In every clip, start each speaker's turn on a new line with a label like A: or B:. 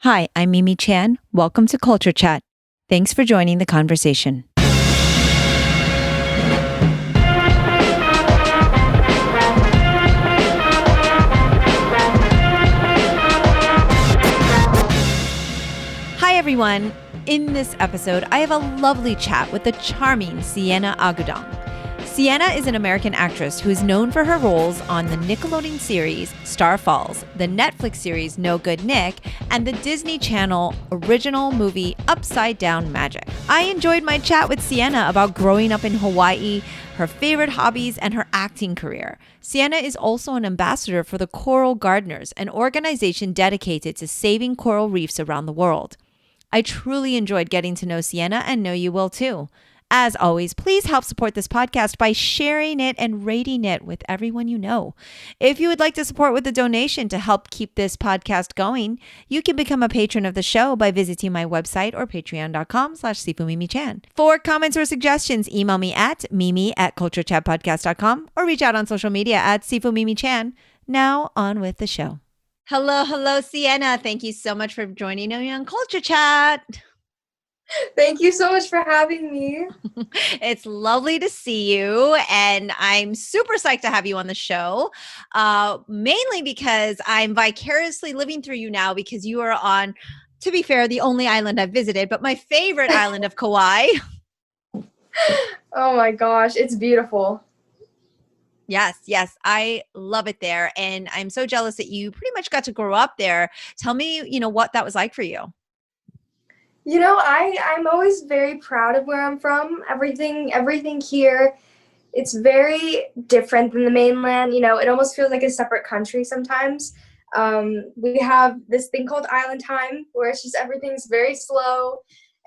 A: Hi, I'm Mimi Chan. Welcome to Culture Chat. Thanks for joining the conversation. Hi, everyone. In this episode, I have a lovely chat with the charming Siena Agudong. Siena is an American actress who is known for her roles on the Nickelodeon series Star Falls, the Netflix series No Good Nick, and the Disney Channel original movie Upside Down Magic. I enjoyed my chat with Siena about growing up in Hawaii, her favorite hobbies, and her acting career. Siena is also an ambassador for the Coral Gardeners, an organization dedicated to saving coral reefs around the world. I truly enjoyed getting to know Siena and know you will too. As always, please help support this podcast by sharing it and rating it with everyone you know. If you would like to support with a donation to help keep this podcast going, you can become a patron of the show by visiting my website or patreon.com/sifumimichan. For comments or suggestions, email me at mimi@culturechatpodcast.com or reach out on social media at sifumimichan. Now on with the show. Hello, Siena. Thank you so much for joining me on Culture Chat.
B: Thank you so much for having me.
A: It's lovely to see you, and I'm super psyched to have you on the show, mainly because I'm vicariously living through you now because you are on, to be fair, the only island I've visited, but my favorite island of Kauai.
B: Oh my gosh, it's beautiful.
A: Yes, I love it there, and I'm so jealous that you pretty much got to grow up there. Tell me, what that was like for you.
B: I'm always very proud of where I'm from. Everything here, it's very different than the mainland. It almost feels like a separate country sometimes. We have this thing called island time where it's just everything's very slow.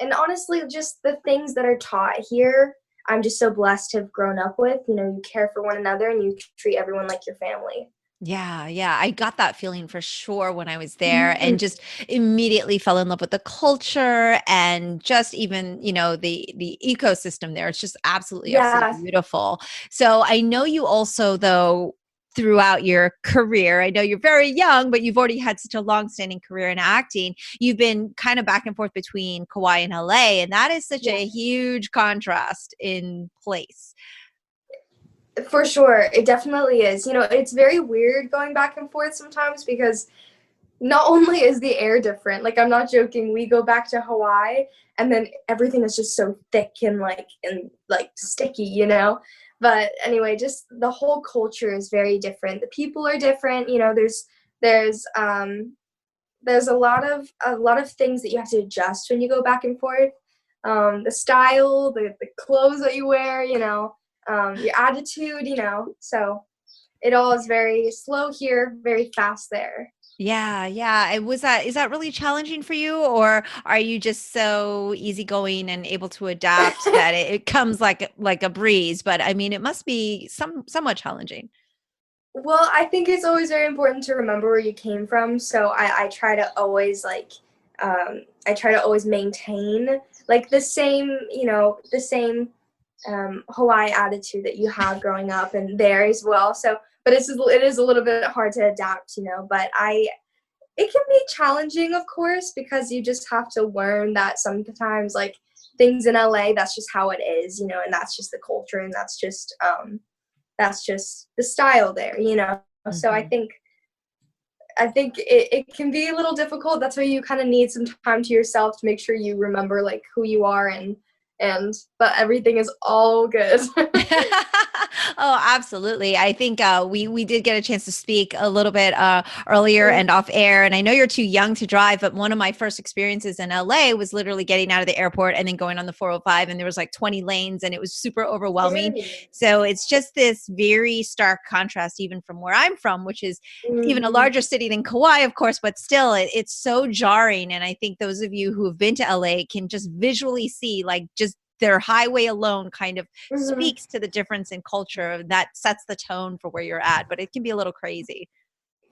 B: And honestly, just the things that are taught here, I'm just so blessed to have grown up with. You care for one another and you treat everyone like your family.
A: Yeah. I got that feeling for sure when I was there and just immediately fell in love with the culture and just even, the ecosystem there. It's just absolutely
B: Yeah.
A: beautiful. So I know you also, though, throughout your career, I know you're very young, but you've already had such a long-standing career in acting. You've been kind of back and forth between Kauai and LA, and that is such a huge contrast in place.
B: For sure. It definitely is. It's very weird going back and forth sometimes because not only is the air different, like I'm not joking, we go back to Hawaii and then everything is just so thick and sticky. But anyway, just the whole culture is very different. The people are different. There's a lot of things that you have to adjust when you go back and forth. The style, the clothes that you wear, your attitude, so it all is very slow here, very fast there.
A: Yeah. Is that really challenging for you, or are you just so easygoing and able to adapt that it comes like a breeze? But I mean, it must be somewhat challenging.
B: Well, I think it's always very important to remember where you came from. So I try to always maintain the same Hawaii attitude that you have growing up and there as well. So, but it is a little bit hard to adapt, but it can be challenging, of course, because you just have to learn that sometimes things in LA, that's just how it is, and that's just the culture and that's just the style there,
A: Mm-hmm.
B: So I think it can be a little difficult. That's why you kind of need some time to yourself to make sure you remember who you are but everything is all good.
A: Oh, absolutely. I think we did get a chance to speak a little bit earlier and off air. And I know you're too young to drive, but one of my first experiences in LA was literally getting out of the airport and then going on the 405, and there was 20 lanes and it was super overwhelming. So it's just this very stark contrast, even from where I'm from, which is even a larger city than Kauai, of course, but still it's so jarring. And I think those of you who have been to LA can just visually see just their highway alone kind of speaks to the difference in culture that sets the tone for where you're at, but it can be a little crazy.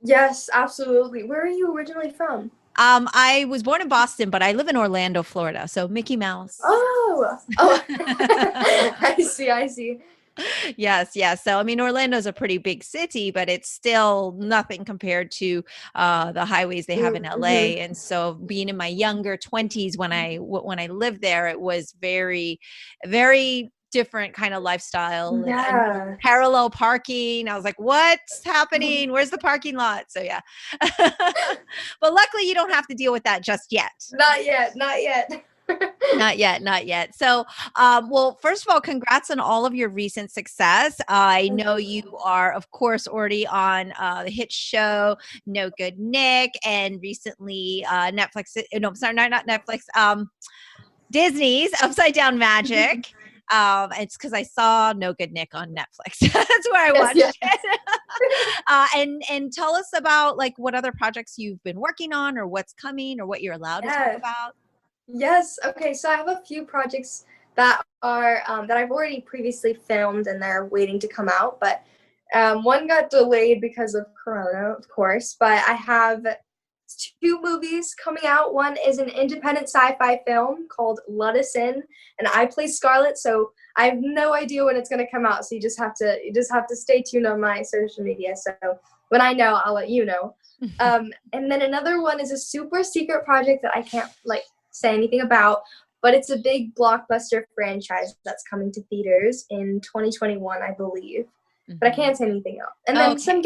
B: Yes, absolutely. Where are you originally from?
A: I was born in Boston, but I live in Orlando, Florida. So Mickey Mouse.
B: Oh, I see.
A: Yes, yes. So, I mean, Orlando's a pretty big city, but it's still nothing compared to the highways they have in
B: Mm-hmm.
A: LA. And so, being in my younger 20s when when I lived there, it was very different kind of lifestyle and
B: Yeah.
A: parallel parking. I was like, what's happening? Where's the parking lot? So, yeah. But luckily, you don't have to deal with that just yet.
B: Not yet, not yet.
A: Not yet, not yet. So, well, first of all, congrats on all of your recent success. I know you are, of course, already on the hit show No Good Nick, and recently Netflix. No, sorry, not Netflix. Disney's Upside Down Magic. It's because I saw No Good Nick on Netflix. That's where I
B: Yes,
A: watched
B: yes.
A: it. And tell us about like what other projects you've been working on, or what's coming, or what you're allowed to talk
B: Yeah.
A: about.
B: Yes. Okay. So I have a few projects that are that I've already previously filmed and they're waiting to come out, but one got delayed because of Corona, of course. But I have two movies coming out. One is an independent sci-fi film called Let Us In, and I play Scarlett. So I have no idea when it's going to come out. So you just have to stay tuned on my social media. So when I know, I'll let you know. And then another one is a super secret project that I can't like say anything about, but it's a big blockbuster franchise that's coming to theaters in 2021, I believe. But I
A: Mhm.
B: can't say anything else. And then
A: Okay.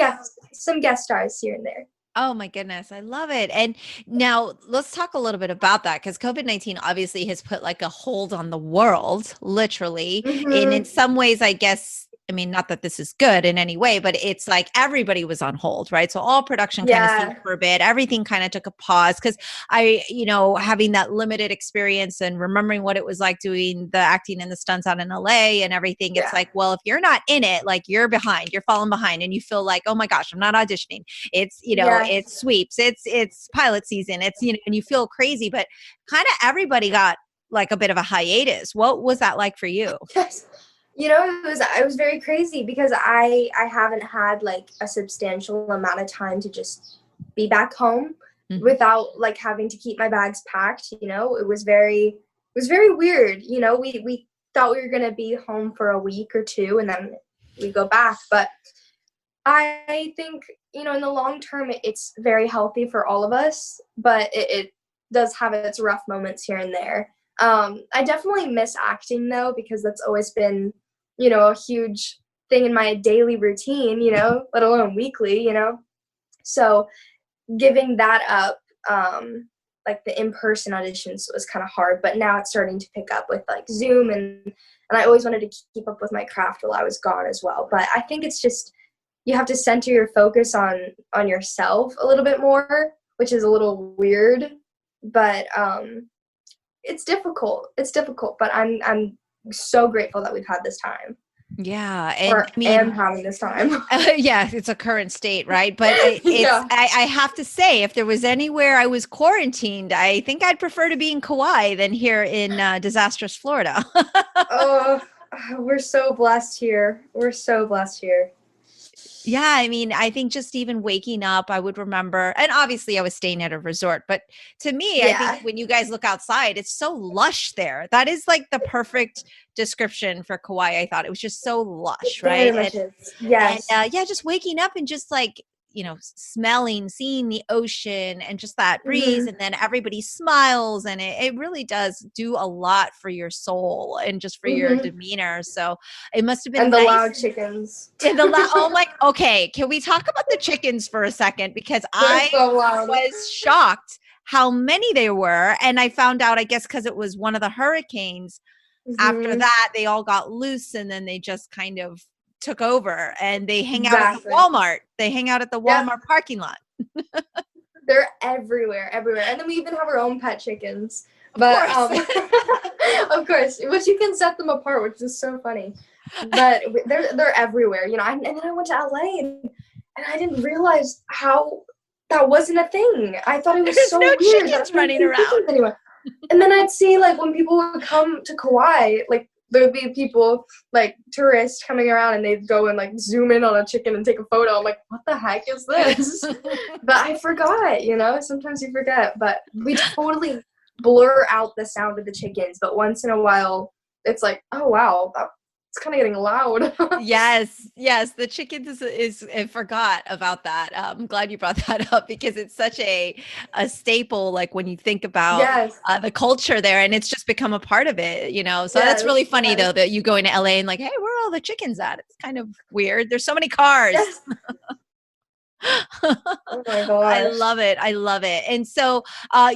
B: some guest stars here and there.
A: Oh my goodness, I love it. And now let's talk a little bit about that because COVID-19 obviously has put like a hold on the world, literally. And in
B: Mm-hmm.
A: some ways, I guess, I mean, not that this is good in any way, but it's like everybody was on hold, right? So all production kind of ceased
B: Yeah,
A: for a bit. Everything kind of took a pause because having that limited experience and remembering what it was like doing the acting and the stunts out in LA and everything, it's
B: yeah,
A: like, well, if you're not in it, like you're behind, you're falling behind, and you feel like, oh my gosh, I'm not auditioning. It's
B: yeah.
A: it's sweeps, it's pilot season, it's and you feel crazy, but kind of everybody got like a bit of a hiatus. What was that like for you?
B: Yes. It was very crazy because I haven't had like a substantial amount of time to just be back home
A: Mhm.
B: without like having to keep my bags packed. It was very weird. We thought we were gonna be home for a week or two and then we go back. But I think, in the long term it's very healthy for all of us, but it does have its rough moments here and there. I definitely miss acting though, because that's always been, a huge thing in my daily routine, let alone weekly. So giving that up, like the in-person auditions was kind of hard, but now it's starting to pick up with like Zoom, and I always wanted to keep up with my craft while I was gone as well. But I think it's just you have to center your focus on yourself a little bit more, which is a little weird, but it's difficult. It's difficult, but I'm so grateful that we've had this time,
A: Yeah, and
B: or
A: I
B: am
A: mean,
B: having this time.
A: yeah, it's a current state, right? But
B: Yeah.
A: I have to say, if there was anywhere I was quarantined, I think I'd prefer to be in Kauai than here in disastrous Florida.
B: Oh, we're so blessed here. We're so blessed here.
A: Yeah, I mean, I think just even waking up, I would remember, and obviously I was staying at a resort, but to me, I think
B: Yeah,
A: when you guys look outside, it's so lush there. That is like the perfect description for Kauai. I thought it was just so
B: it
A: lush,
B: very
A: right?
B: much is.
A: And
B: Yes.
A: yeah, just waking up and just like, smelling, seeing the ocean and just that breeze.
B: Hmm.
A: And then everybody smiles. And it really does do a lot for your soul and just for your
B: Hmm.
A: demeanor. So it must have been
B: And the
A: nice.
B: loud chickens.
A: And oh my, okay. Can we talk about the chickens for a second? Because
B: They're
A: I
B: so loud.
A: was shocked how many there were. And I found out, I guess, because it was one of the hurricanes. After
B: Hmm.
A: that, they all got loose and then they just kind of took over and they hang out at the
B: Exactly.
A: Walmart. They hang out at the
B: Yep.
A: Walmart parking lot.
B: They're everywhere, everywhere. And then we even have our own pet chickens.
A: Of
B: But
A: course.
B: of course, which you can set them apart, which is so funny. But they're everywhere, and then I went to LA and I didn't realize how that wasn't a thing. I thought it was
A: There's
B: so
A: no
B: weird that
A: chickens
B: there
A: running
B: weren't
A: around.
B: chickens anywhere. And then I'd see like when people would come to Kauai, like there would be people like tourists coming around and they'd go and like zoom in on a chicken and take a photo. I'm like, what the heck is this? But I forgot, sometimes you forget. But we totally blur out the sound of the chickens. But once in a while, it's like, oh wow, it's kind of getting loud.
A: Yes, yes, the chickens is I forgot about that. I'm glad you brought that up because it's such a staple, like when you think about
B: Yes,
A: the culture there, and it's just become a part of it, you know. So that's
B: yes,
A: really funny
B: yes,
A: though that you go into LA and like, hey, where are all the chickens at? It's kind of weird. There's so many cars.
B: yes. Oh my
A: I
B: gosh.
A: love it. I love it. And so,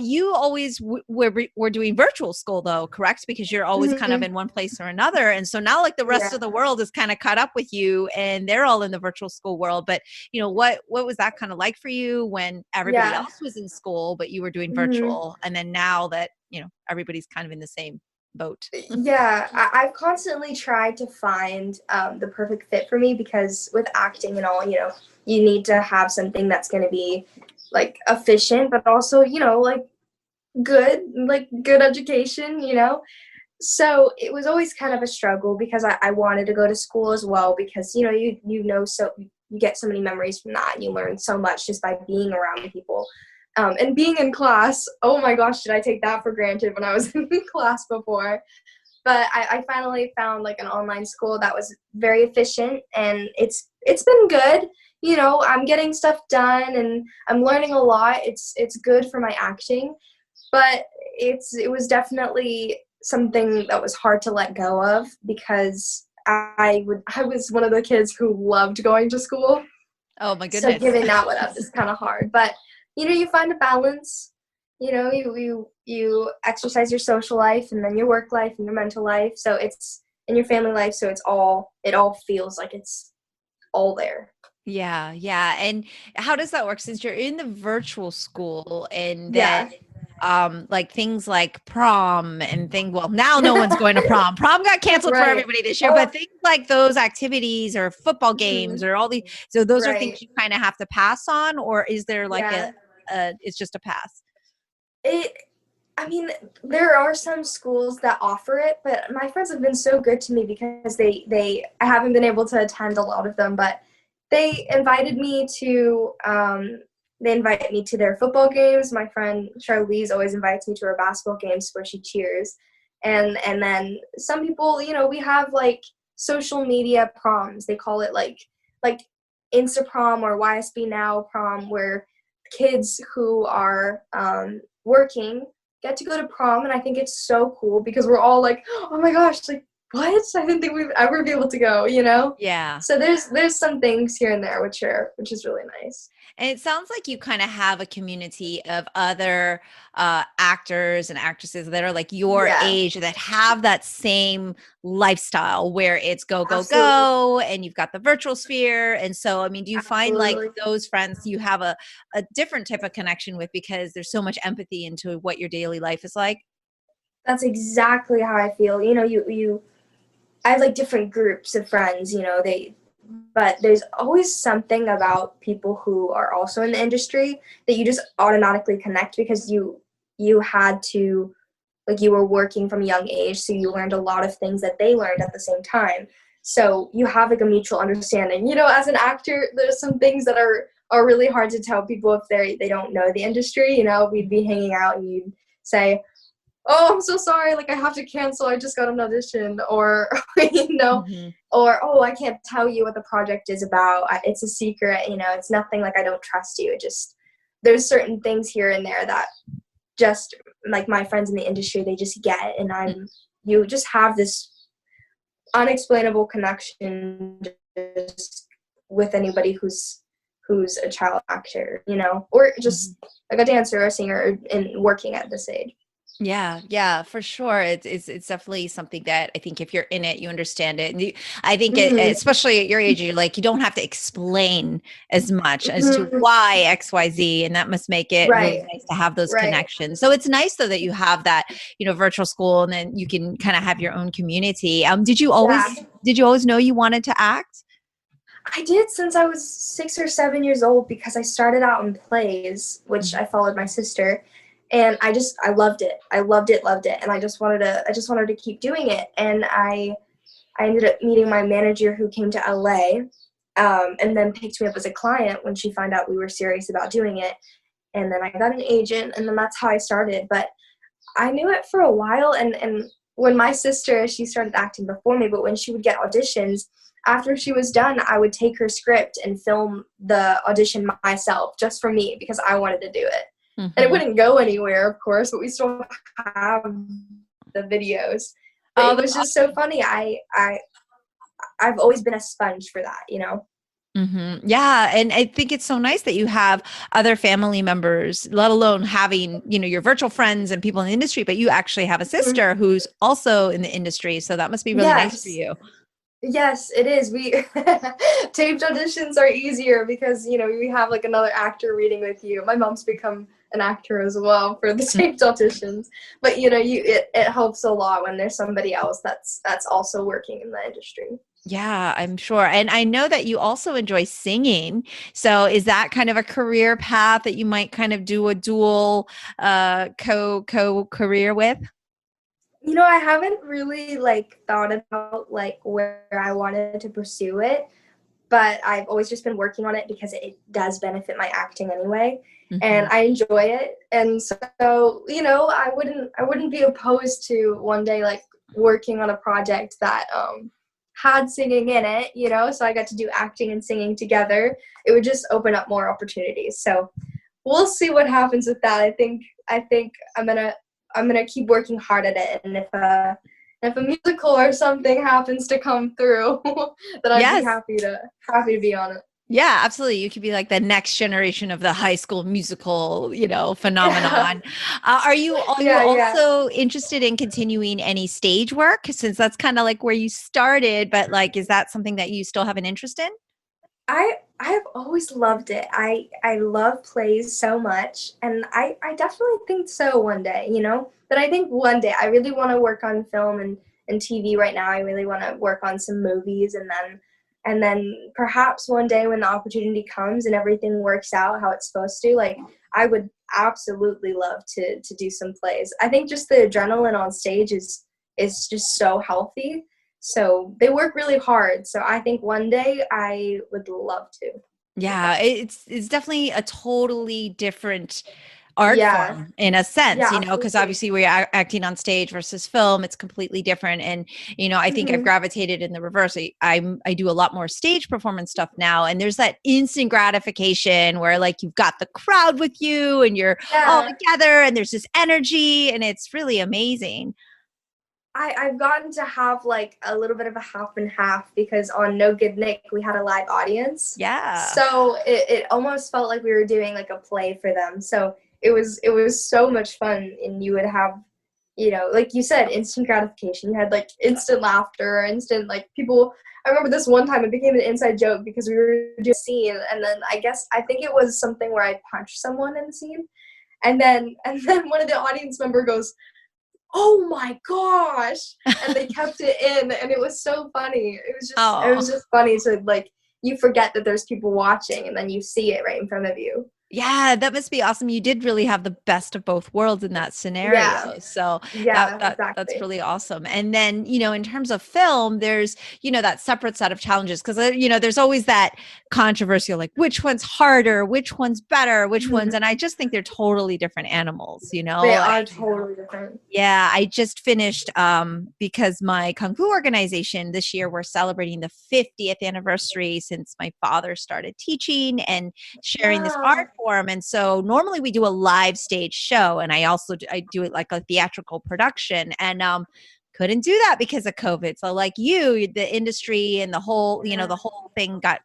A: you always were doing virtual school though, correct? Because you're always kind of
B: Hmm.
A: in one place or another. And so now, like the rest
B: Yeah,
A: of the world is kind of caught up with you, and they're all in the virtual school world. But you know, what was that kind of like for you when everybody
B: yeah.
A: else was in school, but you were doing
B: Hmm.
A: virtual, and then now that everybody's kind of in the same boat?
B: Yeah, I've constantly tried to find the perfect fit for me because with acting and all, you need to have something that's going to be like efficient, but also, like good education, So it was always kind of a struggle because I wanted to go to school as well because, so you get so many memories from that. You learn so much just by being around people. And being in class, oh my gosh, did I take that for granted when I was in class before? But I finally found like an online school that was very efficient and it's been good. I'm getting stuff done and I'm learning a lot. It's good for my acting, but it was definitely something that was hard to let go of because I was one of the kids who loved going to school.
A: Oh my
B: So
A: goodness.
B: giving that one up is kind of hard, but you find a balance. You exercise your social life and then your work life and your mental life. So it's in your family life. So it all feels like it's all there.
A: Yeah, yeah. And how does that work since you're in the virtual school and then
B: Yeah.
A: like things like prom and well, now no one's going to prom. Prom got canceled for
B: Right.
A: everybody this year,
B: Oh.
A: but things like those activities or football games
B: Mhm.
A: or all these, so those are things
B: Right.
A: you kind of have to pass on, or is there like
B: Yeah.
A: it's just a pass?
B: It I mean, there are some schools that offer it, but my friends have been so good to me because they I haven't been able to attend a lot of them, but they invited me to they invite me to their football games. My friend Charlize always invites me to her basketball games where she cheers. And then some people, we have like social media proms. They call it like Insta prom or YSB Now prom where kids who are working get to go to prom, and I think it's so cool because we're all like, oh my gosh, like what? I didn't think we'd ever be able to go.
A: Yeah.
B: So there's some things here and there which is really nice.
A: And it sounds like you kind of have a community of other actors and actresses that are like your
B: Yeah,
A: age that have that same lifestyle where it's go, go,
B: absolutely,
A: go, and you've got the virtual sphere. And so, I mean, do you find like
B: absolutely.
A: those friends you have a different type of connection with because there's so much empathy into what your daily life is like?
B: That's exactly how I feel. I have like different groups of friends. But there's always something about people who are also in the industry that you just automatically connect because you had to like you were working from a young age, so you learned a lot of things that they learned at the same time. So you have like a mutual understanding. As an actor, there's some things that are really hard to tell people if they don't know the industry. We'd be hanging out and you'd say, "Oh, I'm so sorry. Like I have to cancel. I just got an audition," or
A: Hmm.
B: or "Oh, I can't tell you what the project is about. It's a secret. It's nothing like I don't trust you. It just there's certain things here and there that just like my friends in the industry they just get, and you just have this unexplainable connection just with anybody who's a child actor, or just like a dancer or a singer and working at this age.
A: Yeah, yeah, for sure. It's definitely something that I think if you're in it, you understand it. And I think
B: Hmm.
A: especially at your age, you're like you don't have to explain as much as to
B: Hmm.
A: why X, Y, Z, and that must make it really
B: Right,
A: nice to have those
B: right.
A: connections. So it's nice though that you have that, virtual school, and then you can kind of have your own community.
B: Yeah,
A: Did you always know you wanted to act?
B: I did since I was 6 or 7 years old because I started out in plays, which
A: Mhm.
B: I followed my sister, and I loved it. I loved it, loved it, and I just wanted to keep doing it. And I ended up meeting my manager who came to LA, and then picked me up as a client when she found out we were serious about doing it. And then I got an agent, and then that's how I started. But I knew it for a while, and when my sister, she started acting before me, but when she would get auditions, after she was done, I would take her script and film the audition myself just for me because I wanted to do it. And it
A: Mm-hmm.
B: wouldn't go anywhere, of course, but we still have the videos. But
A: Oh,
B: it
A: that's
B: was just so funny. I've always been a sponge for that, you know?
A: Yeah. And I think it's so nice that you have other family members, let alone having, your virtual friends and people in the industry, but you actually have a
B: Mhm.
A: sister who's also in the industry. So that must be really nice for
B: Yes.
A: you.
B: Yes, it is. We taped auditions are easier because, we have like another actor reading with you. My mom's become an actor as well for the taped auditions. But it helps a lot when there's somebody else that's also working in the industry.
A: Yeah, I'm sure. And I know that you also enjoy singing. So is that kind of a career path that you might kind of do a dual co career with?
B: I haven't really like thought about like where I wanted to pursue it, but I've always just been working on it because it does benefit my acting anyway, and
A: Mhm.
B: I enjoy it. And so, I wouldn't be opposed to one day like working on a project that had singing in it, so I got to do acting and singing together. It would just open up more opportunities. So we'll see what happens with that. I think I'm gonna keep working hard at it, and if a musical or something happens to come through, then I'd be
A: Yes.
B: happy to be on it.
A: Yeah, absolutely. You could be like the next generation of the high school musical,
B: Yeah,
A: phenomenon. Are you
B: yeah.
A: also interested in continuing any stage work since that's kind of like where you started, but like is that something that you still have an interest in?
B: I've always loved it. I love plays so much, and I definitely think so one day, But I think one day I really want to work on film and TV right now. I really want to work on some movies, and then perhaps one day when the opportunity comes and everything works out how it's supposed to, like I would absolutely love to do some plays. I think just the adrenaline on stage is just so healthy, so they work really hard. So I think one day I would love to.
A: Yeah, it's definitely a totally different art
B: Yeah.
A: form in a sense,
B: Yeah,
A: because
B: absolutely.
A: obviously we're acting on stage versus film, it's completely different. And I think I've
B: Mhm.
A: gravitated in the reverse. I do a lot more stage performance stuff now, and there's that instant gratification where like you've got the crowd with you and you're all
B: Yeah.
A: together, and there's this energy, and it's really amazing.
B: I've gotten to have like a little bit of a half and half because on No Good Nick we had a live audience.
A: Yeah.
B: So it almost felt like we were doing like a play for them. So it was so much fun, and you would have, like you said, instant gratification. You had like instant laughter, instant like people. I remember this one time it became an inside joke because we were doing a scene, and then I think it was something where I punched someone in the scene, and then one of the audience member goes, "Oh my gosh!" And they kept it in, and it was so funny. It was just funny to like you forget that there's people watching, and then you see it right in front of you.
A: Yeah, that must be awesome. You did really have the best of both worlds in that
B: Yeah,
A: scenario. So
B: yeah,
A: that's
B: exactly.
A: really awesome. And then, in terms of film, there's, that separate set of challenges because there's always that controversial like which one's harder, which one's better, which one's,
B: Mhm.
A: and I just think they're totally different animals.
B: They are totally different.
A: Yeah, I just finished because my kung fu organization this year we're celebrating the 50th anniversary since my father started teaching and sharing this art
B: Wow.
A: form. And so normally we do a live stage show, and I do it like a theatrical production, and couldn't do that because of COVID. So like the industry and
B: Yeah.
A: the whole thing got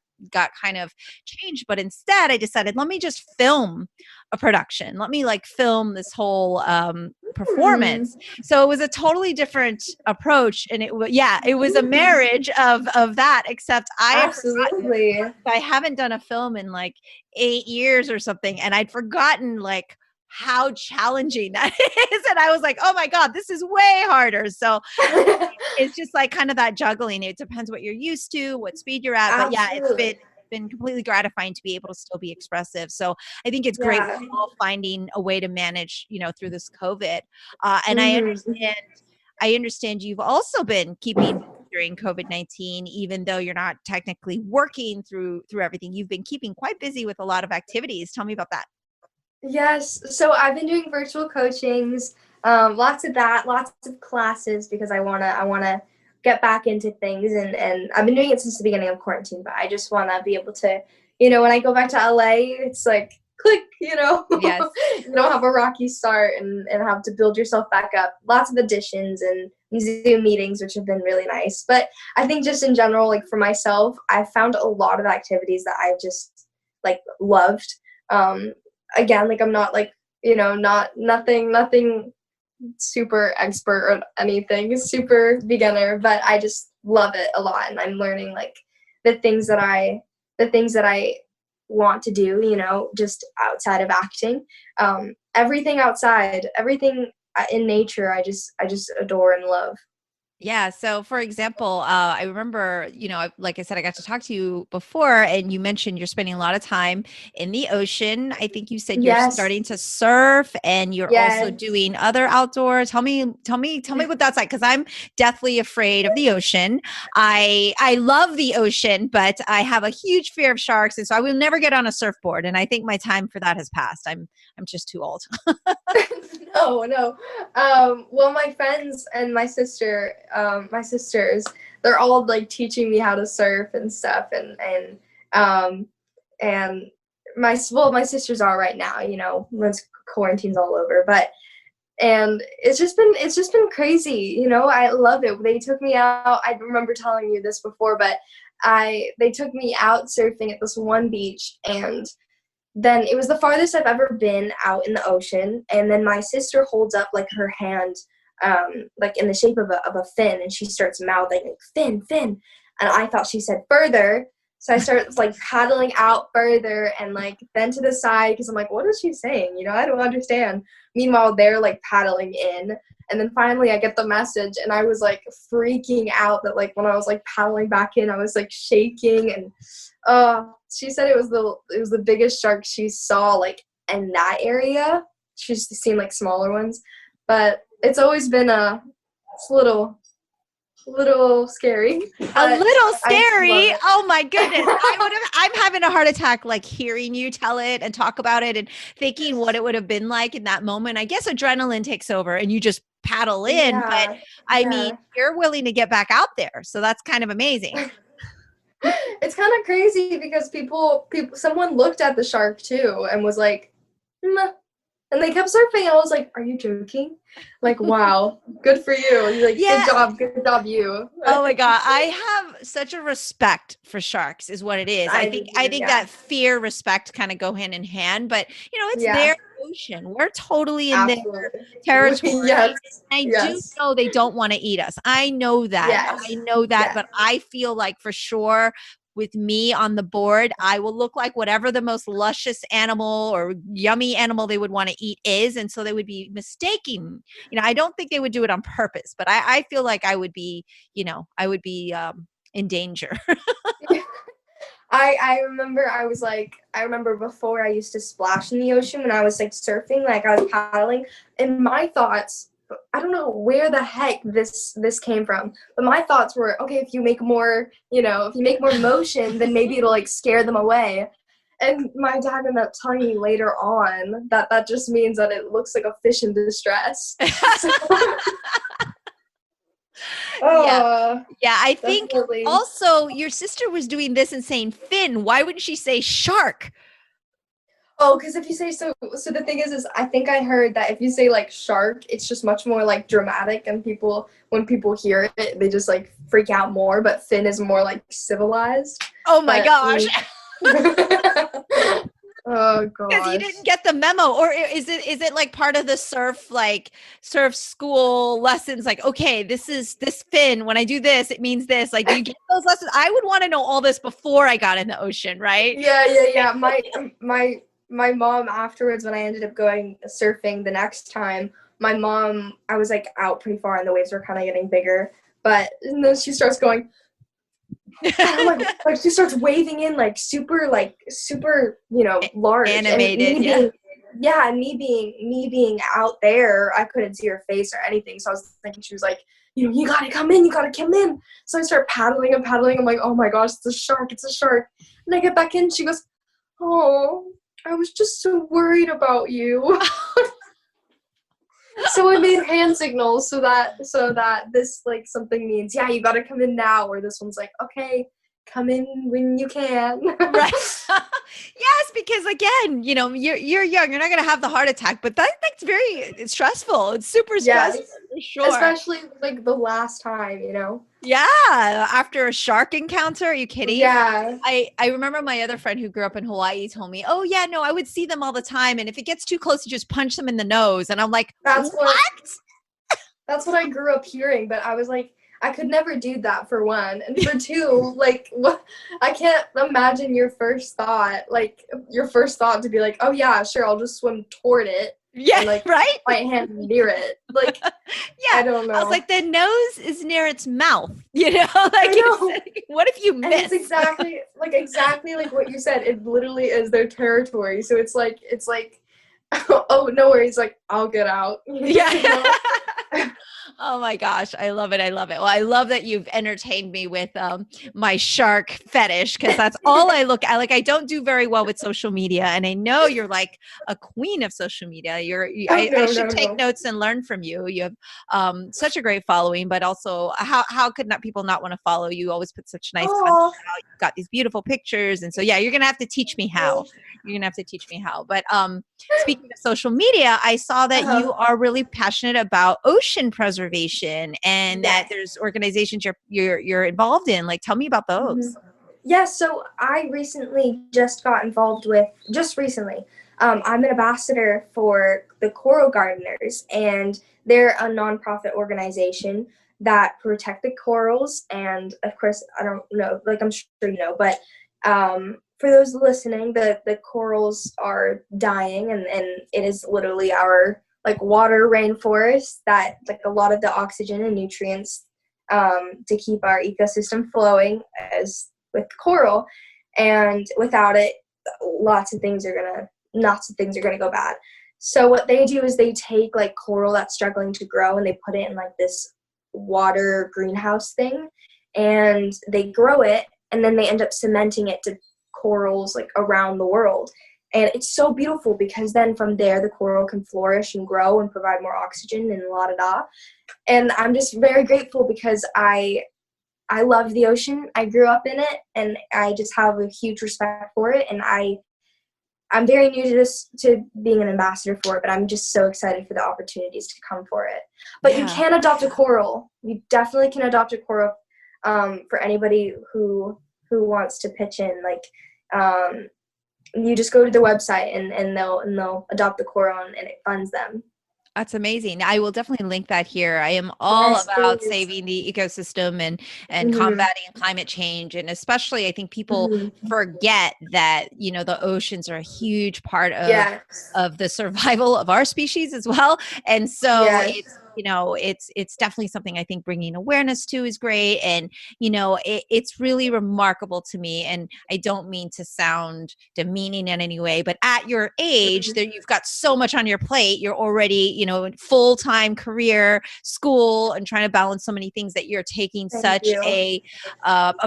A: kind of changed. But instead I decided, let me just film a production. Let me like film this whole
B: Hmm.
A: performance. So it was a totally different approach, and it was a marriage of that. Except I had forgotten
B: Absolutely.
A: I haven't done a film in like 8 years or something, and I'd forgotten like how challenging that is, and I was like, oh my god, this is way harder. So it's just like kind of that juggling. It depends what you're used to, what speed you're at. But yeah, it's been
B: Absolutely.
A: completely gratifying to be able to still be expressive. So I think it's great we're
B: Yeah.
A: all finding a way to manage, through this COVID. And
B: Hmm.
A: I understand you've also been keeping busy during COVID-19, even though you're not technically working through everything. You've been keeping quite busy with a lot of activities. Tell me about that.
B: Yes. So I've been doing virtual coachings. Lots of that, lots of classes because I wanna get back into things, and I've been doing it since the beginning of quarantine, but I just wanna be able to, when I go back to LA, it's like click,
A: Yes.
B: you don't have a rocky start and have to build yourself back up. Lots of additions and Zoom meetings, which have been really nice. But I think just in general, like for myself, I've found a lot of activities that I've just like loved. Um, Again, like I'm not like, not nothing super expert or anything, super beginner, but I just love it a lot, and I'm learning like the things that I the things that I want to do, just outside of acting. Everything outside, everything in nature, I just adore and love.
A: Yeah. So, for example, I remember, like I said, I got to talk to you before, and you mentioned you're spending a lot of time in the ocean. I think you said you're
B: Yes,
A: starting to surf, and you're also
B: yes.
A: doing other outdoor. Tell me what that's like, because I'm deathly afraid of the ocean. I love the ocean, but I have a huge fear of sharks, and so I will never get on a surfboard. And I think my time for that has passed. I'm just too old.
B: No, no. Well, my friends and my sisters, they're all like teaching me how to surf and stuff, um, and my sisters are right now, once quarantine's all over, but and it's just been crazy, I love it. They took me out. I remember telling you this before, but they took me out surfing at this one beach, and then it was the farthest I've ever been out in the ocean. And then my sister holds up like her hand, like in the shape of a fin, and she starts mouthing like fin, fin, and I thought she said further. So I start like paddling out further and like then to the side because I'm like, what is she saying? I don't understand. Meanwhile, they're like paddling in. And then finally I get the message, and I was like freaking out that like when I was like paddling back in, I was like shaking. And she said it was the biggest shark she saw like in that area. She's seen like smaller ones, but it's always been it's a little scary,
A: A
B: but
A: little
B: I love
A: scary. Oh my goodness.
B: it.
A: I'm having a heart attack like hearing you tell it and talk about it and thinking what it would have been like in that moment. I guess adrenaline takes over and you just paddle in, but
B: Yeah,
A: I mean,
B: yeah.
A: you're willing to get back out there. So that's kind of amazing.
B: It's kind of crazy because someone looked at the shark too and was like, "Meh," and they kept surfing. And I was like, "Are you joking?" Like, wow, good for you. You're like,
A: Yeah.
B: good job, you.
A: Oh my God. I have such a respect for sharks is what it is. I
B: I do
A: think I
B: too.
A: think
B: Yeah,
A: that fear, respect kind of go hand in hand, but it's
B: yeah,
A: their ocean. We're totally in their
B: absolutely.
A: territory.
B: Yes,
A: I do
B: yes,
A: know they don't want to eat us. I know that. I
B: yes,
A: know that,
B: yes.
A: but I feel like for sure with me on the board, I will look like whatever the most luscious animal or yummy animal they would want to eat is. And so they would be mistaking. I don't think they would do it on purpose, but I feel like I would be in danger.
B: I remember before I used to splash in the ocean when I was like surfing, like I was paddling, and my thoughts, I don't know where the heck this came from, but my thoughts were, okay, if you make more motion, then maybe it'll like scare them away. And my dad ended up telling me later on that that just means that it looks like a fish in distress. So,
A: Yeah.
B: oh,
A: Yeah. I think
B: definitely.
A: also your sister was doing this and saying fin. Why wouldn't she say shark?
B: Oh, because if you say so the thing is I think I heard that if you say like shark, it's just much more like dramatic, and when people hear it, they just like freak out more. But Finn is more like civilized.
A: Oh my
B: But
A: gosh.
B: oh
A: Because you
B: gosh.
A: didn't get the memo, or is it like part of the surf school lessons? Like, okay, this is this fin. When I do this, it means this. Like, do you get those lessons? I would want to know all this before I got in the ocean, right?
B: Yeah, yeah, yeah. My mom afterwards, when I ended up going surfing the next time, my mom, I was like out pretty far and the waves were kind of getting bigger, but and then she starts going, and I'm like she starts waving in like super, large. And
A: Animated, yeah.
B: me being out there, I couldn't see her face or anything. So I was thinking she was like, you gotta come in, you gotta come in. So I start paddling and paddling. I'm like, oh my gosh, it's a shark, it's a shark. And I get back in, she goes, oh, I was just so worried about you. So I made hand signals so that this like something means, yeah, you gotta come in now, or this one's like, okay, come in when you can.
A: Right. Yes, because again, you're young. You're not going to have the heart attack, but that's very stressful. It's super stressful
B: Yes.
A: for sure.
B: Especially like the last time.
A: Yeah, after a shark encounter, are you kidding?
B: Yeah.
A: I remember my other friend who grew up in Hawaii told me, "Oh yeah, no, I would see them all the time, and if it gets too close, you just punch them in the nose." And I'm like,
B: That's
A: "What?"
B: what that's what I grew up hearing, but I was like, I could never do that for one. And for two, like what I can't imagine your first thought to be like, oh yeah, sure, I'll just swim toward it
A: Yeah,
B: and like
A: right?
B: my hand near it. Like, I
A: Yeah.
B: don't
A: I was
B: know.
A: like, the nose is near its mouth, like
B: I know.
A: what if you
B: And it's
A: miss?
B: exactly like what you said. It literally is their territory. So it's like oh no worries, like I'll get out.
A: Yeah.
B: you know?
A: Oh my gosh, I love it. I love it. Well, I love that you've entertained me with my shark fetish because that's all I look at. Like I don't do very well with social media, and I know you're like a queen of social media.
B: Oh
A: I
B: no,
A: should
B: no,
A: take
B: no.
A: notes and learn from you. You have such a great following, but also how could not people not want to follow you? You always put such nice content
B: Oh,
A: out. You've got these beautiful pictures, and so yeah, you're gonna have to teach me how. You're gonna have to teach me how. But speaking of social media, I saw that you
B: uh-huh.
A: are really passionate about ocean preservation and that
B: Yes.
A: there's organizations you're involved in. Like, tell me about
B: Mhm.
A: those.
B: Yeah, so I recently just got involved with, just recently, I'm an ambassador for the Coral Gardeners, and they're a nonprofit organization that protect the corals. And of course, I don't know, like I'm sure you know, but for those listening, the corals are dying, and it is literally our like water rainforest that like a lot of the oxygen and nutrients to keep our ecosystem flowing as with coral, and without it, lots of things are gonna go bad. So what they do is they take like coral that's struggling to grow and they put it in like this water greenhouse thing, and they grow it, and then they end up cementing it to corals like around the world. And it's so beautiful because then from there the coral can flourish and grow and provide more oxygen and la da da. And I'm just very grateful because I love the ocean. I grew up in it, and I just have a huge respect for it. And I'm very new to this, to being an ambassador for it, but I'm just so excited for the opportunities to come for it. But you
A: Yeah.
B: can adopt a coral. You definitely can adopt a coral for anybody who wants to pitch in. Like, you just go to the website and they'll adopt the coral, and it funds them.
A: That's amazing. I will definitely link that here. I am all
B: Yes,
A: about
B: please.
A: saving the ecosystem and
B: Mhm.
A: combating climate change. And especially I think people
B: Mhm.
A: forget that, the oceans are a huge part
B: Yes.
A: of the survival of our species as well. And so
B: Yes.
A: it's definitely something I think bringing awareness to is great. And it's really remarkable to me, and I don't mean to sound demeaning in any way, but at your age
B: Mhm.
A: there you've got so much on your plate. You're already full-time career, school, and trying to balance so many things that you're taking
B: Thank
A: such
B: you.
A: a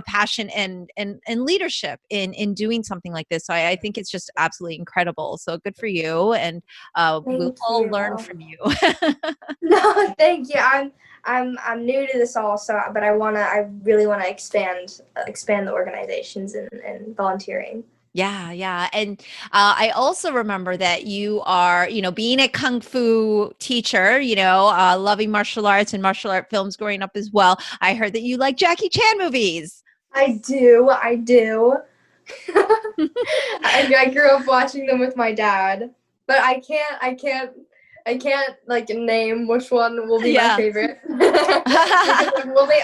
A: passion and leadership in doing something like this. So I think it's just absolutely incredible. So good for you, and we'll
B: Thank
A: all learn
B: you.
A: from you.
B: No, thank you. I'm new to this also, but I really wanna expand the organizations and volunteering.
A: Yeah, yeah. And I also remember that you are, being a kung fu teacher, loving martial arts and martial art films growing up as well. I heard that you like Jackie Chan movies.
B: I do. I grew up watching them with my dad, but I can't like name which one will be my
A: Yeah.
B: favorite because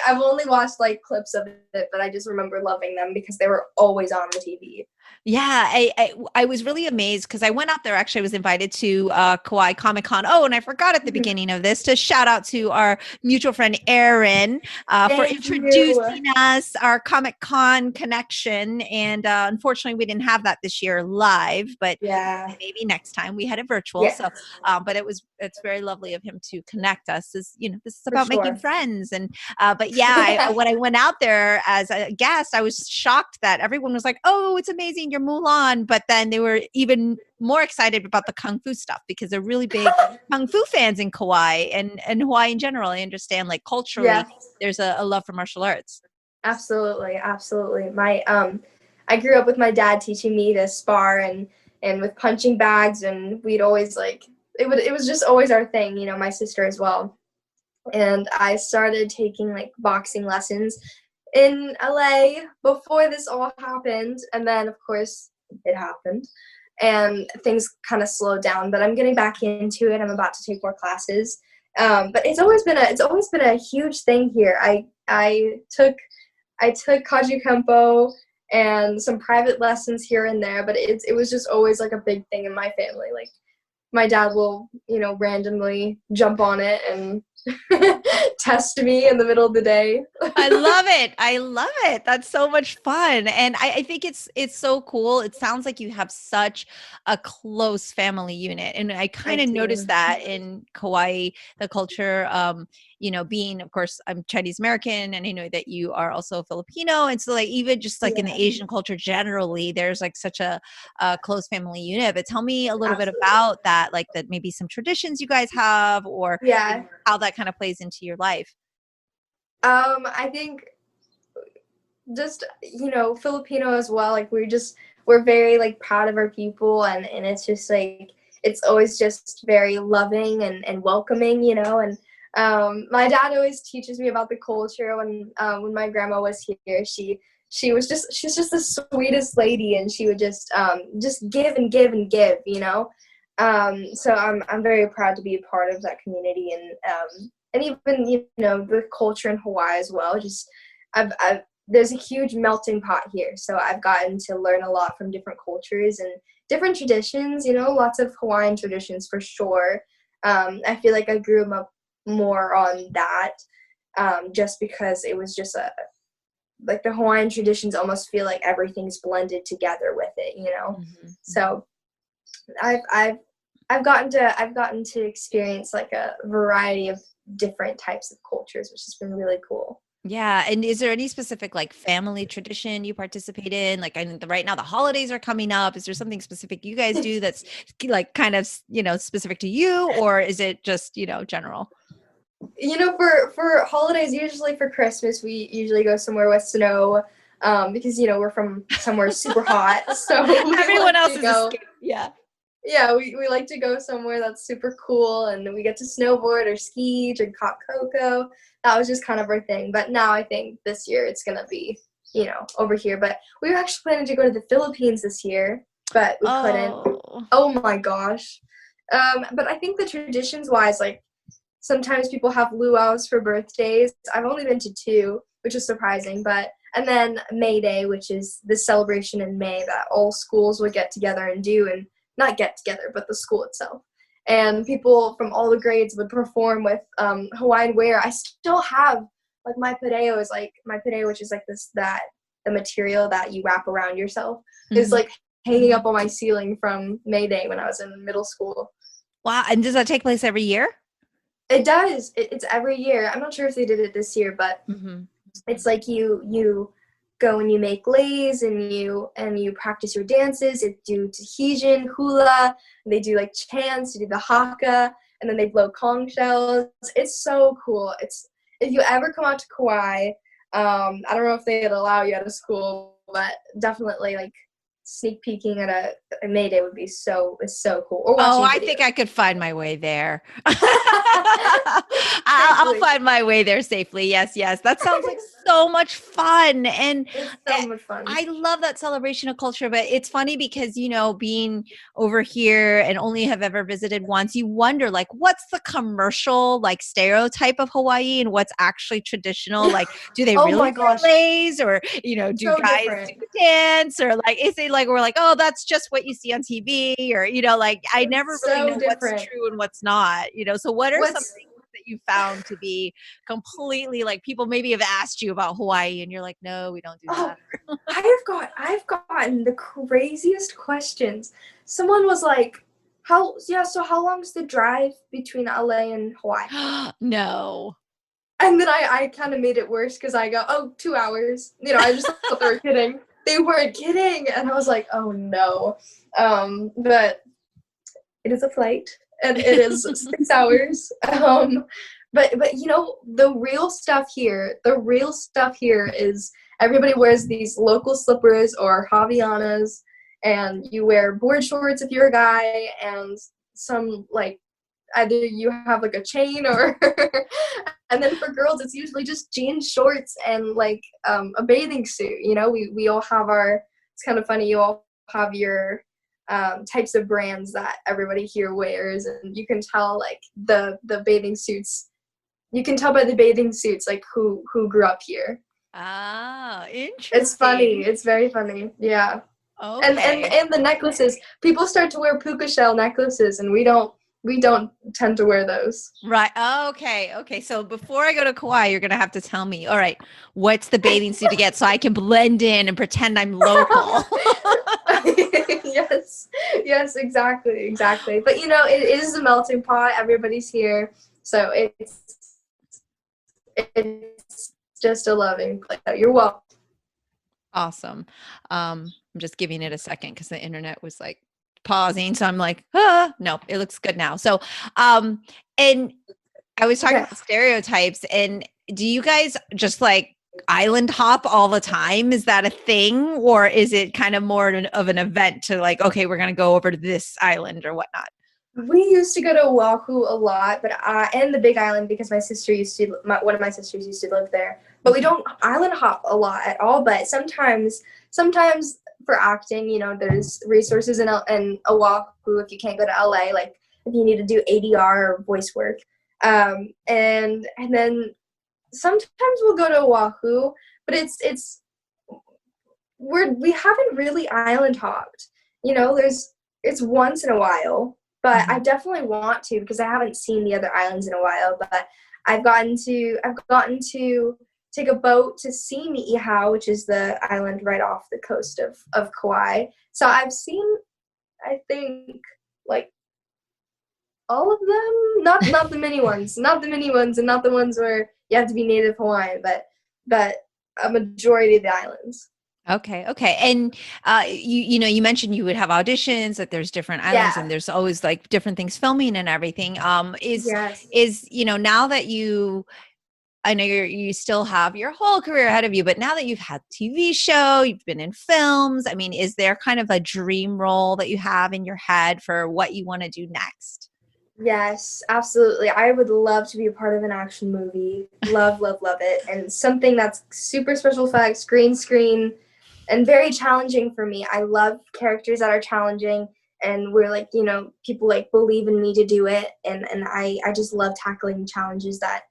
B: I've only watched like clips of it, but I just remember loving them because they were always on the TV.
A: Yeah, I was really amazed because I went out there. Actually, I was invited to Kauai Comic Con. Oh, and I forgot at the
B: Mhm.
A: beginning of this to shout out to our mutual friend Erin for
B: Thank you.
A: introducing us our Comic Con connection. And unfortunately, we didn't have that this year live, but
B: Yeah.
A: maybe next time we had it virtual. So,
B: Yes.
A: but it it's very lovely of him to connect us. This is
B: For
A: about making
B: sure.
A: friends. And but yeah, when I went out there as a guest, I was shocked that everyone was like, "Oh, it's amazing, you're Mulan," but then they were even more excited about the kung fu stuff because they're really big kung fu fans in Kauai and Hawaii in general. I understand, like, culturally,
B: Yes.
A: there's a love for martial arts.
B: Absolutely, absolutely. I grew up with my dad teaching me to spar and with punching bags, and we'd always like it was just always our thing, my sister as well. And I started taking like boxing lessons in LA before this all happened, and then of course it happened and things kind of slowed down, but I'm getting back into it. I'm about to take more classes. But it's always been a huge thing here. I took Kaju Kempo and some private lessons here and there, but it was just always like a big thing in my family. Like my dad will, randomly jump on it and test me in the middle of the day.
A: I love it. I love it. That's so much fun. And I think it's so cool. It sounds like you have such a close family unit. And I
B: I
A: kind of noticed
B: do.
A: that in Kauai, the culture, being, of course, I'm Chinese American, and I know that you are also Filipino. And so, like, even just like in the
B: Yeah,
A: Asian culture generally, there's like such a close family unit. But tell me a little bit
B: absolutely.
A: about that, like that maybe some traditions you guys have, or
B: Yeah.
A: how that kind of plays into your life.
B: I think just, Filipino as well. Like we're very like proud of our people, and it's just like it's always just very loving and welcoming, and my dad always teaches me about the culture. When my grandma was here, she's just the sweetest lady, and she would just give and give and give. So I'm very proud to be a part of that community, and even the culture in Hawaii as well. Just I've there's a huge melting pot here, so I've gotten to learn a lot from different cultures and different traditions. Lots of Hawaiian traditions for sure. I feel like I grew up more on that, just because it was just like the Hawaiian traditions almost feel like everything's blended together with it.
A: Mhm, mhm.
B: So I've gotten to experience like a variety of different types of cultures, which has been really cool.
A: Yeah, and is there any specific, like, family tradition you participate in? Like, I know right now the holidays are coming up. Is there something specific you guys do that's like kind of, specific to you, or is it just, general?
B: For holidays, usually for Christmas, we usually go somewhere with snow, because we're from somewhere super hot, so we
A: Everyone
B: like
A: else
B: to
A: is
B: go.
A: escaped. Yeah.
B: Yeah, we like to go somewhere that's super cool, and we get to snowboard or ski, drink hot cocoa. That was just kind of our thing. But now I think this year it's gonna be, over here. But we were actually planning to go to the Philippines this year, but we couldn't.
A: Oh.
B: Oh my gosh. But I think the traditions wise, like sometimes people have luau's for birthdays. I've only been to two, which is surprising. And then May Day, which is the celebration in May that all schools would get together and do, and not get together, but the school itself. And people from all the grades would perform with Hawaiian wear. I still have like my pareo, which is like the material that you wrap around yourself, is
A: Mhm.
B: like hanging up on my ceiling from May Day when I was in middle school.
A: Wow, and does that take place every year?
B: It does. It's every year. I'm not sure if they did it this year, but
A: Mhm.
B: it's like you go and you make leis, and you practice your dances. They do Tahitian hula. And they do like chants. They do the haka, and then they blow conch shells. It's so cool. It's If you ever come out to Kauai, I don't know if they'd allow you out of school, but definitely like sneak peeking at a May Day would be so cool. Or
A: Oh,
B: watching
A: I think I
B: videos.
A: could find my way there. I'll
B: Safely.
A: find my way there safely. Yes, yes. That sounds like so much fun. And
B: It's
A: eh,
B: so much fun.
A: I love that celebration of culture, but it's funny because, being over here and only have ever visited once, you wonder, like, what's the commercial, like, stereotype of Hawaii and what's actually traditional? Like, do they
B: Oh
A: really
B: my
A: wear
B: gosh,
A: leis, or, do
B: so
A: guys do
B: different.
A: dance, or like, is it like, we're like, oh, that's just what you see on TV, or, like, I never really
B: So
A: know what's
B: different.
A: true and what's not, so what are some
B: What's
A: things that you found to be completely, like, people maybe have asked you about Hawaii and you're like, no, we don't do
B: Oh,
A: that.
B: I've gotten the craziest questions. Someone was like, So how long's the drive between LA and Hawaii?
A: No.
B: And then I kind of made it worse because I go, oh, 2 hours. You know, I just thought they were kidding. They weren't kidding. And I was like, oh no. But it is a flight and it is 6 hours. But you know, the real stuff here is everybody wears these local slippers or Havianas, and you wear board shorts if you're a guy, and some like either you have like a chain or and then for girls it's usually just jean shorts and like a bathing suit. You know, we all have our, it's kind of funny, you all have your types of brands that everybody here wears, and you can tell like the bathing suits, you can tell by the bathing suits like who grew up here.
A: Ah,
B: It's funny,
A: interesting.
B: it's very funny, yeah.
A: Okay.
B: And the necklaces, people start to wear puka shell necklaces, and we don't tend to wear those.
A: Right. Okay. Okay. So before I go to Kauai, you're gonna have to tell me, all right, what's the bathing suit to get so I can blend in and pretend I'm local.
B: Yes, yes, exactly. But you know, it is a melting pot. Everybody's here, so it's just a loving place. You're welcome.
A: Awesome. I'm just giving it a second because the internet was like pausing. So I'm like, ah, no, it looks good now. So, and I was talking
B: Okay.
A: about stereotypes, and do you guys just like island hop all the time? Is that a thing, or is it kind of more of an event to like, okay, we're gonna go over to this island or whatnot?
B: We used to go to Oahu a lot, but and the Big Island because one of my sisters used to live there. But we
A: Mhm.
B: don't island hop a lot at all. But sometimes for acting, you know, there's resources in Oahu if you can't go to LA, like if you need to do ADR or voice work. And then sometimes we'll go to Oahu, but we haven't really island hopped. You know, it's once in a while, but I
A: Mhm.
B: definitely want to because I haven't seen the other islands in a while. But I've gotten to take a boat to see Niihau, which is the island right off the coast of Kauai. So I've seen, I think, like all of them, not the mini ones, not the mini ones, and not the ones where you have to be native Hawaiian, but a majority of the islands.
A: Okay, okay. And you know, you mentioned you would have auditions, that there's different islands
B: Yeah.
A: and there's always like different things filming and everything.
B: Yes.
A: Is you know, now that you, I know you still have your whole career ahead of you, but now that you've had TV show, you've been in films, I mean, is there kind of a dream role that you have in your head for what you want to do next?
B: Yes, absolutely. I would love to be a part of an action movie. Love it. And something that's super special effects, green screen, and very challenging for me. I love characters that are challenging, and we're like, you know, people like believe in me to do it, and I just love tackling challenges that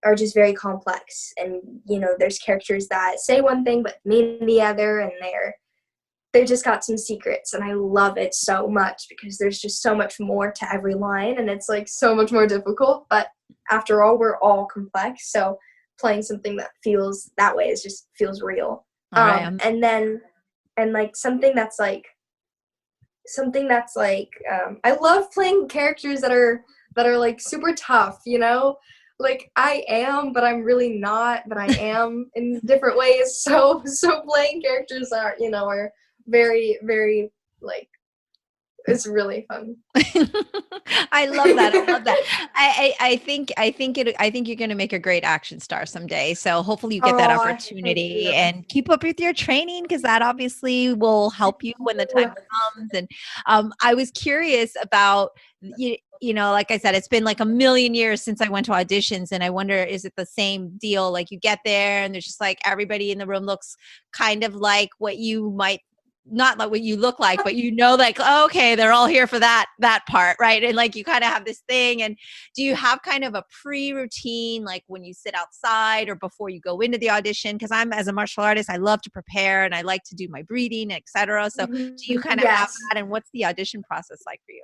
B: are just very complex. And you know, there's characters that say one thing but mean the other, and they just got some secrets, and I love it so much because there's just so much more to every line, and it's like so much more difficult, but after all, we're all complex, so playing something that feels that way is just feels real.
A: All right.
B: And then and like I love playing characters that are like super tough, you know, like I am, but I'm really not, but I am in different ways. So playing characters are, you know, are very like, it's really fun.
A: I love that. I love that. I think you're going to make a great action star someday. So hopefully you get that
B: Oh, thank
A: opportunity
B: you.
A: and keep up with your training because that obviously will help you when the time comes. And I was curious about you know, like I said, it's been like a million years since I went to auditions, and I wonder, is it the same deal? Like you get there and there's just like everybody in the room looks kind of like what you might, not like what you look like, but you know, like, oh, okay, they're all here for that part, right? And like you kind of have this thing. And do you have kind of a pre-routine, like when you sit outside or before you go into the audition? Because I'm, as a martial artist, I love to prepare and I like to do my breathing, etc. So do you kind of have
B: Yes.
A: that? And what's the audition process like for you?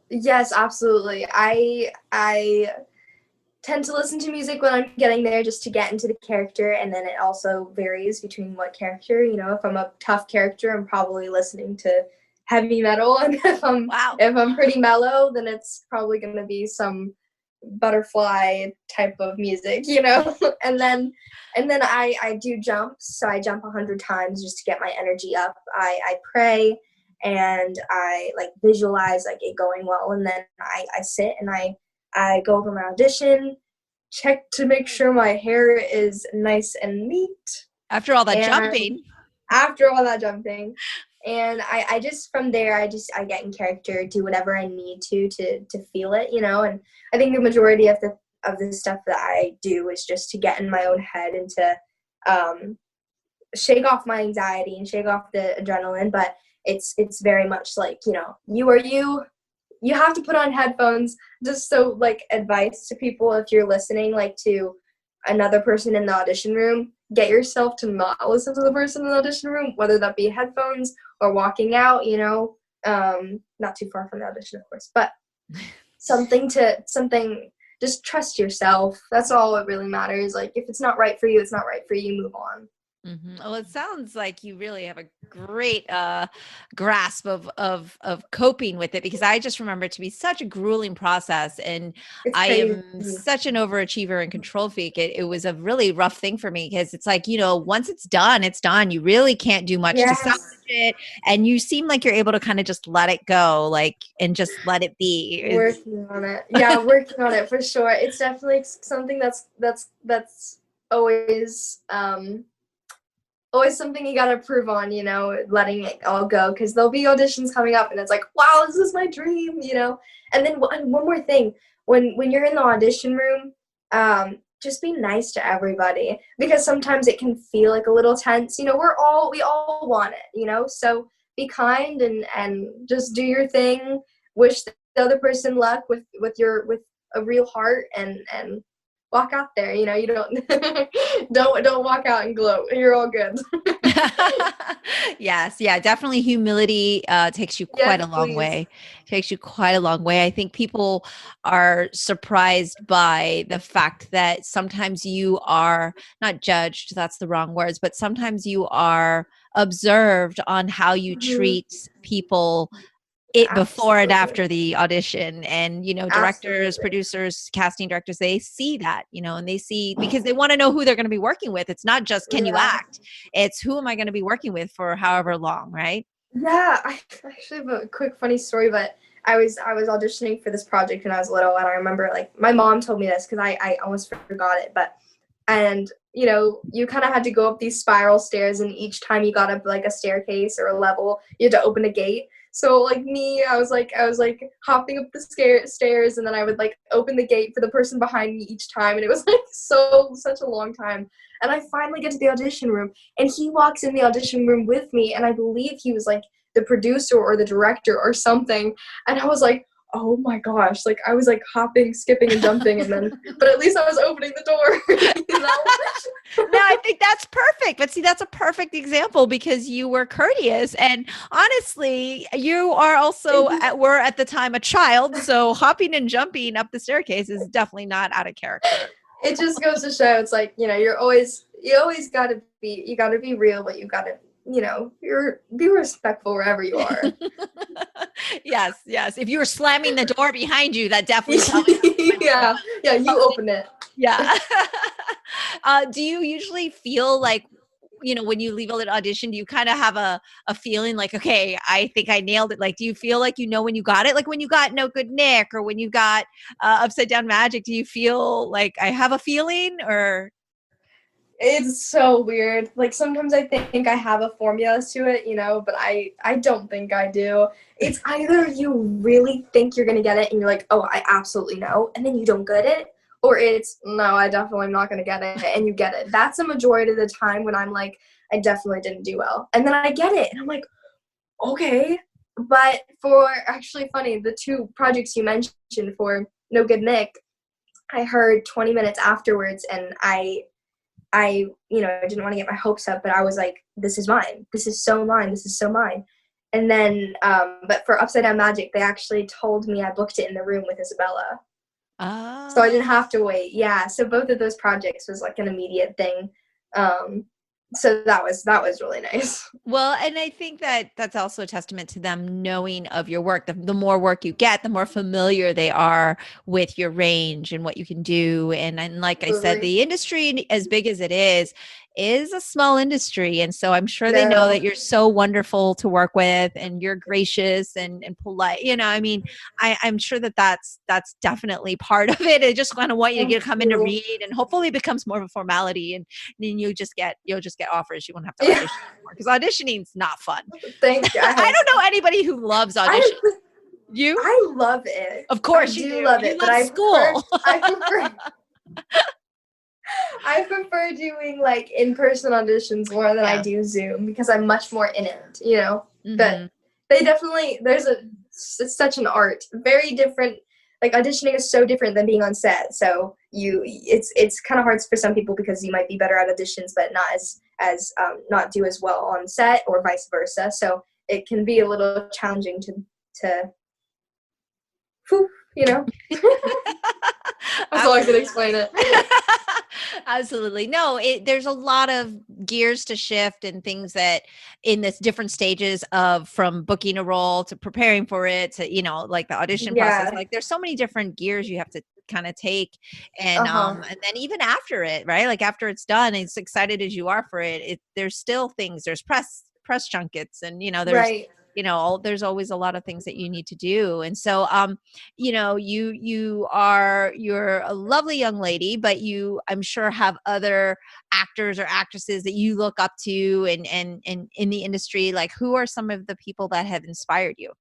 B: Yes, absolutely. I tend to listen to music when I'm getting there just to get into the character, and then it also varies between what character. You know, if I'm a tough character, I'm probably listening to heavy metal, and
A: Wow.
B: if I'm pretty mellow, then it's probably going to be some butterfly type of music, and then I do jumps, so I jump 100 times just to get my energy up. I pray, and I like visualize like it going well, and then I sit and I go over my audition, check to make sure my hair is nice and neat,
A: After all that
B: and
A: jumping.
B: after all that jumping, and I just from there I get in character, do whatever I need to feel it, and I think the majority of the stuff that I do is just to get in my own head and to shake off my anxiety and shake off the adrenaline. But it's very much like, you are you have to put on headphones. Just so, like, advice to people, if you're listening, like, to another person in the audition room, get yourself to not listen to the person in the audition room, whether that be headphones or walking out, not too far from the audition, of course, but something, just trust yourself. That's all it really matters. Like, if it's not right for you, it's not right for you, move on.
A: Mm-hmm. Well, it sounds like you really have a great grasp of coping with it, because I just remember it to be such a grueling process, and
B: It's
A: I
B: crazy.
A: am such an overachiever and control freak. It was a really rough thing for me, because it's like, once it's done, it's done. You really can't do much to salvage
B: Yes.
A: it, and you seem like you're able to kind of just let it go, like, and just let it be.
B: Working on it. Yeah, working on it for sure. It's definitely something that's always something you gotta prove on, letting it all go, because there'll be auditions coming up and it's like, wow, this is my dream, and then one more thing, when you're in the audition room, just be nice to everybody, because sometimes it can feel like a little tense. We all want it, so be kind, and just do your thing, wish the other person luck with a real heart, and walk out there. You don't don't walk out and gloat. You're all good.
A: Yes, yeah, definitely humility takes you quite
B: Yes,
A: a long
B: please.
A: way. Takes you quite a long way. I think people are surprised by the fact that sometimes you are not judged, that's the wrong words, but sometimes you are observed on how you
B: Mhm.
A: treat people it before and
B: Absolutely.
A: after the audition. And directors,
B: Absolutely.
A: producers, casting directors, they see that, and they see, because they want to know who they're going to be working with. It's not just, can you
B: Yeah.
A: act, it's who am I going to be working with for however long, right?
B: Yeah, I actually have a quick funny story, but I was auditioning for this project when I was little, and I remember, like, my mom told me this because I almost forgot it, but and you kind of had to go up these spiral stairs, and each time you got up like a staircase or a level, you had to open a gate. So, like, me, I was like hopping up the stairs, and then I would, like, open the gate for the person behind me each time, and it was like such a long time. And I finally get to the audition room, and he walks in the audition room with me, and I believe he was like the producer or the director or something. And I was like, oh my gosh, like, I was like hopping, skipping, and jumping, and then, but at least I was opening the door, you know?
A: No, I think that's perfect. But see, that's a perfect example, because you were courteous. And honestly, you are also were at the time a child. So hopping and jumping up the staircase is definitely not out of character.
B: It just goes to show, it's like, you always gotta be real, but you gotta, be respectful wherever you are.
A: Yes, yes. If you were slamming the door behind you, that definitely probably
B: Yeah, yeah, you
A: something.
B: open it.
A: Yeah. Do you usually feel like, when you leave an audition, do you kind of have a feeling like, okay, I think I nailed it? Like, do you feel like when you got it? Like when you got No Good Nick, or when you got Upside Down Magic, do you feel like I have a feeling, or?
B: It's so weird. Like, sometimes I think I have a formula to it, but I don't think I do. It's either you really think you're gonna get it and you're like, oh, I absolutely know, and then you don't get it, or it's, no, I definitely am not gonna get it, and you get it. That's a majority of the time when I'm like, I definitely didn't do well, and then I get it, and I'm like, okay. But for, actually funny, the two projects you mentioned for No Good Nick, I heard 20 minutes afterwards, and I didn't want to get my hopes up, but I was like, this is mine. This is so mine. This is so mine. And then, but for Upside Down Magic, they actually told me I booked it in the room with Isabella. So I
A: Ah.
B: didn't have to wait. Yeah. So both of those projects was like an immediate thing. Um, So that was really nice.
A: Well, and I think that that's also a testament to them knowing of your work. The more work you get, the more familiar they are with your range and what you can do. And like I said,
B: Absolutely.
A: the industry, as big as it is a small industry. And so I'm sure they know
B: No.
A: that you're so wonderful to work with and you're gracious and polite. I mean, I'm sure that that's definitely part of it. I just kind of want you to
B: Thank
A: come in to
B: you.
A: read, and hopefully it becomes more of a formality, and then you'll just get offers. You won't have to
B: Yeah.
A: audition anymore, because auditioning's not fun.
B: Thank you. I
A: I
B: hope
A: don't
B: so.
A: know anybody who loves
B: I
A: audition. You?
B: I love it.
A: Of
B: I
A: course you
B: do
A: do.
B: love
A: You
B: it, but
A: love school.
B: I prefer I prefer doing like in-person auditions more than I
A: Yeah.
B: do Zoom because I'm much more in it, you know. But
A: Hmm.
B: they definitely it's such an art. Very different. Like auditioning is so different than being on set. So it's kind of hard for some people because you might be better at auditions but not as not do as well on set or vice versa. So it can be a little challenging to whew, you know. That's all I can
A: Absolutely.
B: explain it.
A: Absolutely. No, there's a lot of gears to shift and things that in this different stages of from booking a role to preparing for it to, like the audition process.
B: Yeah.
A: Like there's so many different gears you have to kind of take.
B: Uh-huh.
A: And then even after it, right? Like after it's done, as excited as you are for there's still things, there's press junkets, and there's
B: Right.
A: there's always a lot of things that you need to do. And so you're a lovely young lady, but you, I'm sure, have other actors or actresses that you look up to and in the industry. Like, who are some of the people that have inspired you?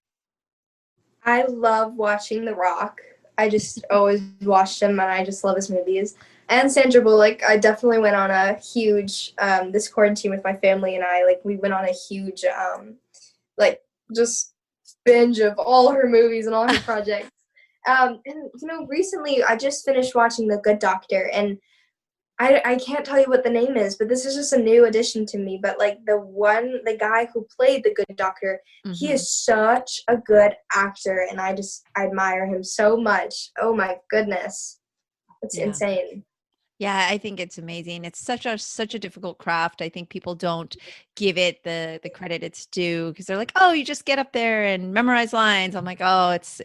B: I love watching The Rock. I just always watched him and I just love his movies. And Sandra Bullock, I definitely went on a huge this quarantine with my family and I like we went on a huge like just binge of all her movies and all her projects. And recently I just finished watching The Good Doctor and I can't tell you what the name is, but this is just a new addition to me. But like the guy who played the good doctor, he
A: Hmm.
B: is such a good actor, and I admire him so much. Oh my goodness, it's
A: Yeah.
B: insane.
A: Yeah, I think it's amazing. It's such a difficult craft. I think people don't give it the credit it's due, because they're like, "Oh, you just get up there and memorize lines." I'm like, "Oh, it's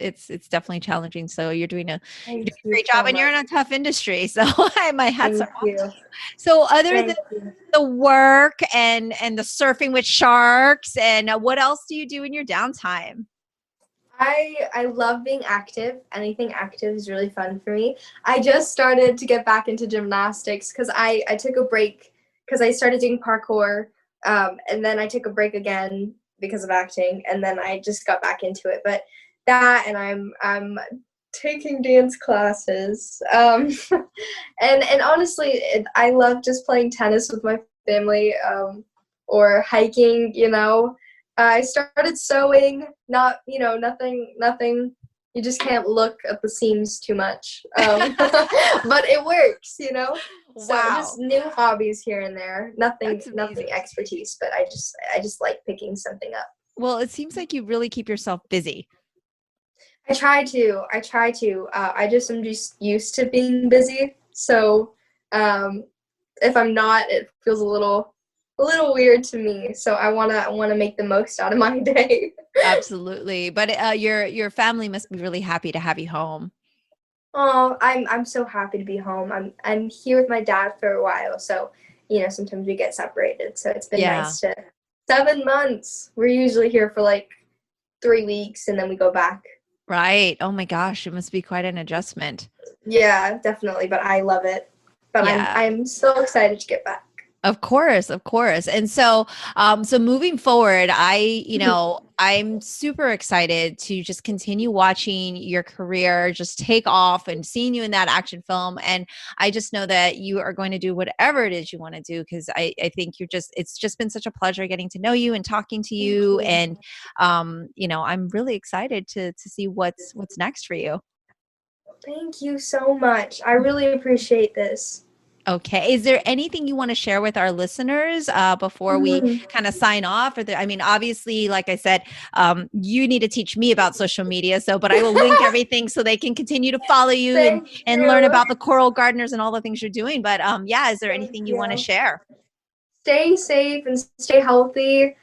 A: definitely challenging." So you're
B: Thank
A: doing a
B: you
A: great job,
B: so
A: and you're
B: much.
A: in a tough industry. So my hats are
B: Thank
A: off to
B: you.
A: you. So other than
B: Thank you.
A: the work and the surfing with sharks, and what else do you do in your downtime?
B: I love being active. Anything active is really fun for me. I just started to get back into gymnastics because I took a break because I started doing parkour, and then I took a break again because of acting, and then I just got back into it. But that and I'm taking dance classes, and honestly, I love just playing tennis with my family, or hiking. I started sewing, not, nothing. You just can't look at the seams too much. But it works. So just
A: Wow,
B: new hobbies here and there. Nothing,
A: that's
B: nothing
A: amazing.
B: expertise, but I just like picking something up.
A: Well, it seems like you really keep yourself busy.
B: I try to. I try to. I just am just used to being busy. So um, if I'm not, it feels a little weird to me. So I wanna make the most out of my day.
A: Absolutely. But your family must be really happy to have you home.
B: Oh, I'm so happy to be home. I'm here with my dad for a while, so sometimes we get separated. So it's been
A: Yeah.
B: nice to 7 months. We're usually here for like 3 weeks and then we go back.
A: Right. Oh my gosh, it must be quite an adjustment.
B: Yeah, definitely, but I love it. But I'm
A: Yeah.
B: I'm so excited to get back.
A: Of course, of course. And so so moving forward, I'm super excited to just continue watching your career just take off and seeing you in that action film. And I just know that you are going to do whatever it is you want to do, because I think it's just been such a pleasure getting to know you and talking to
B: Thank
A: you.
B: you.
A: And I'm really excited to see what's next for you.
B: Thank you so much. I really appreciate this.
A: Okay. Is there anything you want to share with our listeners before we
B: Mm,
A: kind of sign off? I mean, obviously, like I said, you need to teach me about social media. But I will link everything so they can continue to follow you and
B: Thank
A: and learn
B: you.
A: about the coral gardeners and all the things you're doing. But yeah, is there
B: Thank
A: anything you want to
B: you.
A: share?
B: stay safe and stay healthy.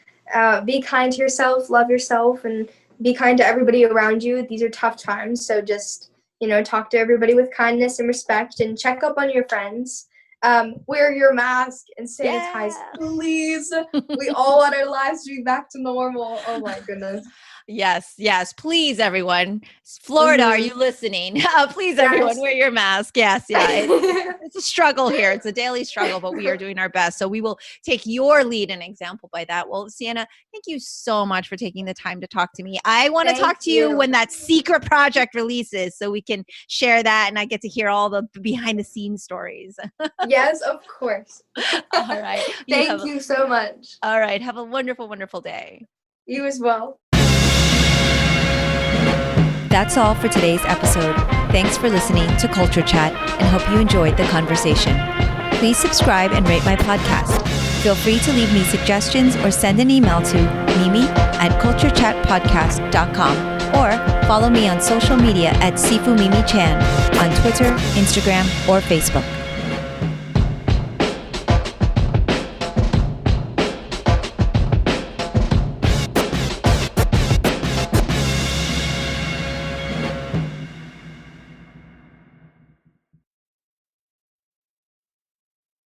B: Be kind to yourself, love yourself, and be kind to everybody around you. These are tough times, so just, talk to everybody with kindness and respect, and check up on your friends. Wear your mask and sanitize, please. We all want our lives to be back to normal. Oh my goodness.
A: Yes. Please, everyone. Florida, are you listening? Please, everyone, wear your mask. Yes. It's a struggle here. It's a daily struggle, but we are doing our best. So we will take your lead and example by that. Well, Siena, thank you so much for taking the time to talk to me. I want to talk to you when that secret project releases so we can share that and I get to hear all the behind the scenes stories.
B: Yes, of course.
A: All right.
B: Thank you so much.
A: All right. Have a wonderful, wonderful day.
B: You as well.
A: That's all for today's episode. Thanks for listening to Culture Chat and hope you enjoyed the conversation. Please subscribe and rate my podcast. Feel free to leave me suggestions or send an email to mimi@culturechatpodcast.com or follow me on social media at Sifu Mimi Chan on Twitter, Instagram, or Facebook.